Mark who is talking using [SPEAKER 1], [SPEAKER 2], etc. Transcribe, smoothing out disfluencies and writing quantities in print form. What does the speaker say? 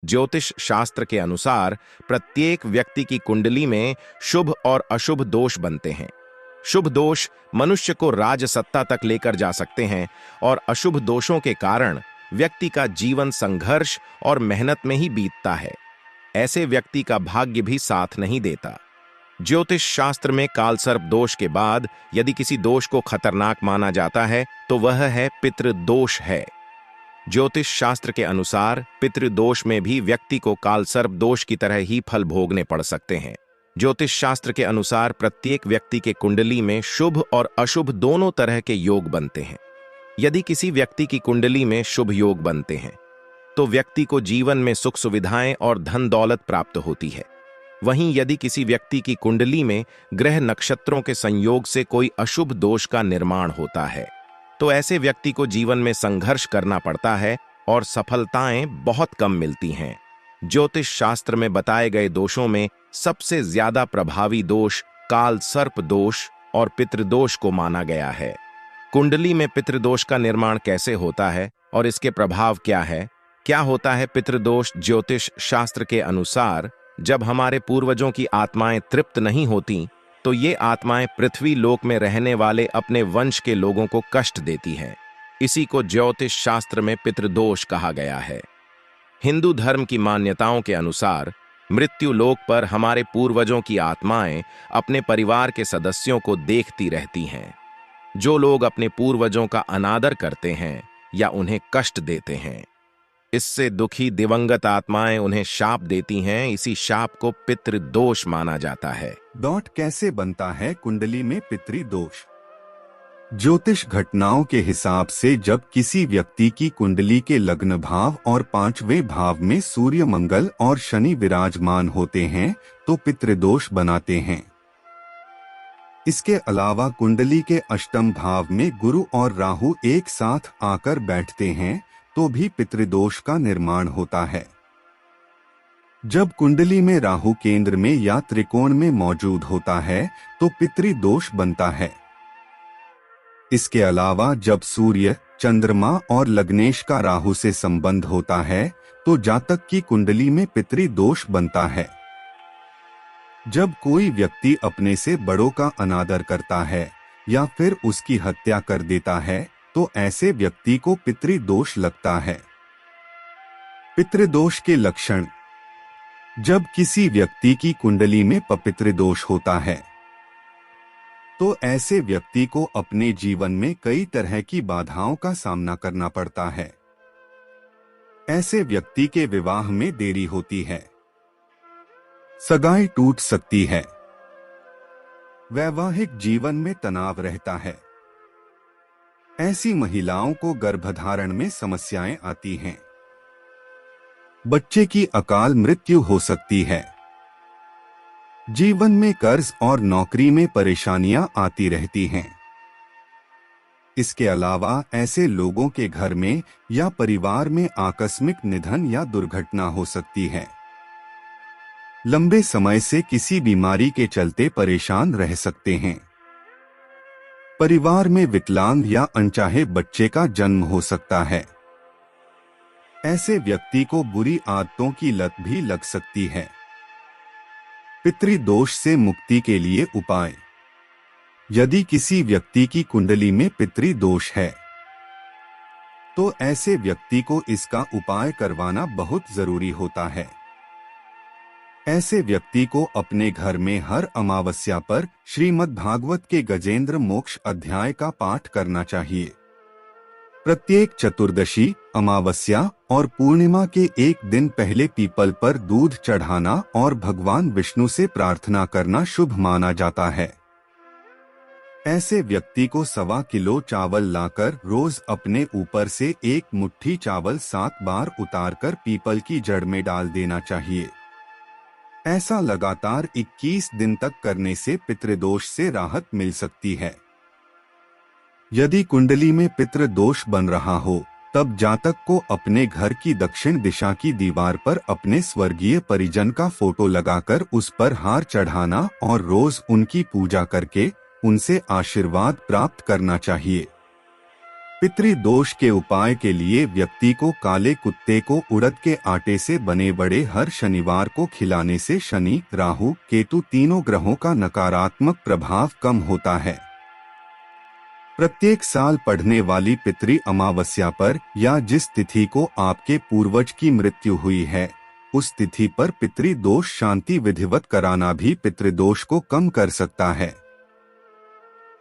[SPEAKER 1] ज्योतिष शास्त्र के अनुसार प्रत्येक व्यक्ति की कुंडली में शुभ और अशुभ दोष बनते हैं। शुभ दोष मनुष्य को राजसत्ता तक लेकर जा सकते हैं और अशुभ दोषों के कारण व्यक्ति का जीवन संघर्ष और मेहनत में ही बीतता है। ऐसे व्यक्ति का भाग्य भी साथ नहीं देता। ज्योतिष शास्त्र में कालसर्प दोष के बाद यदि किसी दोष को खतरनाक माना जाता है तो वह है पितृदोष है। ज्योतिष शास्त्र के अनुसार पितृदोष में भी व्यक्ति को कालसर्प दोष की तरह ही फल भोगने पड़ सकते हैं। ज्योतिष शास्त्र के अनुसार प्रत्येक व्यक्ति के कुंडली में शुभ और अशुभ दोनों तरह के योग बनते हैं। यदि किसी व्यक्ति की कुंडली में शुभ योग बनते हैं तो व्यक्ति को जीवन में सुख सुविधाएं और धन दौलत प्राप्त होती है। वहीं यदि किसी व्यक्ति की कुंडली में ग्रह नक्षत्रों के संयोग से कोई अशुभ दोष का निर्माण होता है तो ऐसे व्यक्ति को जीवन में संघर्ष करना पड़ता है और सफलताएं बहुत कम मिलती हैं। ज्योतिष शास्त्र में बताए गए दोषों में सबसे ज्यादा प्रभावी दोष काल सर्प दोष और पितृदोष को माना गया है। कुंडली में पितृदोष का निर्माण कैसे होता है और इसके प्रभाव क्या है? क्या होता है पितृदोष? ज्योतिष शास्त्र के अनुसार जब हमारे पूर्वजों की आत्माएं तृप्त नहीं होती तो ये आत्माएं पृथ्वी लोक में रहने वाले अपने वंश के लोगों को कष्ट देती हैं। इसी को ज्योतिष शास्त्र में पितृदोष कहा गया है। हिंदू धर्म की मान्यताओं के अनुसार मृत्यु लोक पर हमारे पूर्वजों की आत्माएं अपने परिवार के सदस्यों को देखती रहती हैं। जो लोग अपने पूर्वजों का अनादर करते हैं या उन्हें कष्ट देते हैं, इससे दुखी दिवंगत आत्माएं उन्हें शाप देती हैं। इसी शाप को पितृदोष माना जाता है।
[SPEAKER 2] कैसे बनता है कुंडली में पितृदोष? ज्योतिष घटनाओं के हिसाब से जब किसी व्यक्ति की कुंडली के लग्न भाव और 5वें भाव में सूर्य, मंगल और शनि विराजमान होते हैं तो पितृदोष बनाते हैं। इसके अलावा कुंडली के अष्टम भाव में गुरु और राहु एक साथ आकर बैठते हैं तो भी पितृदोष का निर्माण होता है। जब कुंडली में राहु केंद्र में या त्रिकोण में मौजूद होता है तो पितृदोष बनता है। इसके अलावा जब सूर्य, चंद्रमा और लग्नेश का राहु से संबंध होता है तो जातक की कुंडली में पितृदोष बनता है। जब कोई व्यक्ति अपने से बड़ों का अनादर करता है या फिर उसकी हत्या कर देता है तो ऐसे व्यक्ति को पितृदोष लगता है। पितृदोष के लक्षण: जब किसी व्यक्ति की कुंडली में पितृदोष होता है तो ऐसे व्यक्ति को अपने जीवन में कई तरह की बाधाओं का सामना करना पड़ता है। ऐसे व्यक्ति के विवाह में देरी होती है, सगाई टूट सकती है, वैवाहिक जीवन में तनाव रहता है। ऐसी महिलाओं को गर्भधारण में समस्याएं आती हैं। बच्चे की अकाल मृत्यु हो सकती है। जीवन में कर्ज और नौकरी में परेशानियां आती रहती हैं। इसके अलावा ऐसे लोगों के घर में या परिवार में आकस्मिक निधन या दुर्घटना हो सकती है। लंबे समय से किसी बीमारी के चलते परेशान रह सकते हैं। परिवार में विकलांग या अनचाहे बच्चे का जन्म हो सकता है। ऐसे व्यक्ति को बुरी आदतों की लत भी लग सकती है। पितृदोष से मुक्ति के लिए उपाय: यदि किसी व्यक्ति की कुंडली में पितृदोष है तो ऐसे व्यक्ति को इसका उपाय करवाना बहुत जरूरी होता है। ऐसे व्यक्ति को अपने घर में हर अमावस्या पर श्रीमद् भागवत के गजेंद्र मोक्ष अध्याय का पाठ करना चाहिए। प्रत्येक चतुर्दशी, अमावस्या और पूर्णिमा के एक दिन पहले पीपल पर दूध चढ़ाना और भगवान विष्णु से प्रार्थना करना शुभ माना जाता है। ऐसे व्यक्ति को 1.25 किलो चावल लाकर रोज अपने ऊपर से एक मुट्ठी चावल 7 बार उतारकर पीपल की जड़ में डाल देना चाहिए। ऐसा लगातार 21 दिन तक करने से पितृदोष से राहत मिल सकती है। यदि कुंडली में पितृदोष बन रहा हो तब जातक को अपने घर की दक्षिण दिशा की दीवार पर अपने स्वर्गीय परिजन का फोटो लगाकर उस पर हार चढ़ाना और रोज उनकी पूजा करके उनसे आशीर्वाद प्राप्त करना चाहिए। पितृदोष के उपाय के लिए व्यक्ति को काले कुत्ते को उड़द के आटे से बने बड़े हर शनिवार को खिलाने से शनि, राहु, केतु तीनों ग्रहों का नकारात्मक प्रभाव कम होता है। प्रत्येक साल पढ़ने वाली पितृ अमावस्या पर या जिस तिथि को आपके पूर्वज की मृत्यु हुई है, उस तिथि पर पितृदोष शांति विधिवत कराना भी पितृदोष को कम कर सकता है।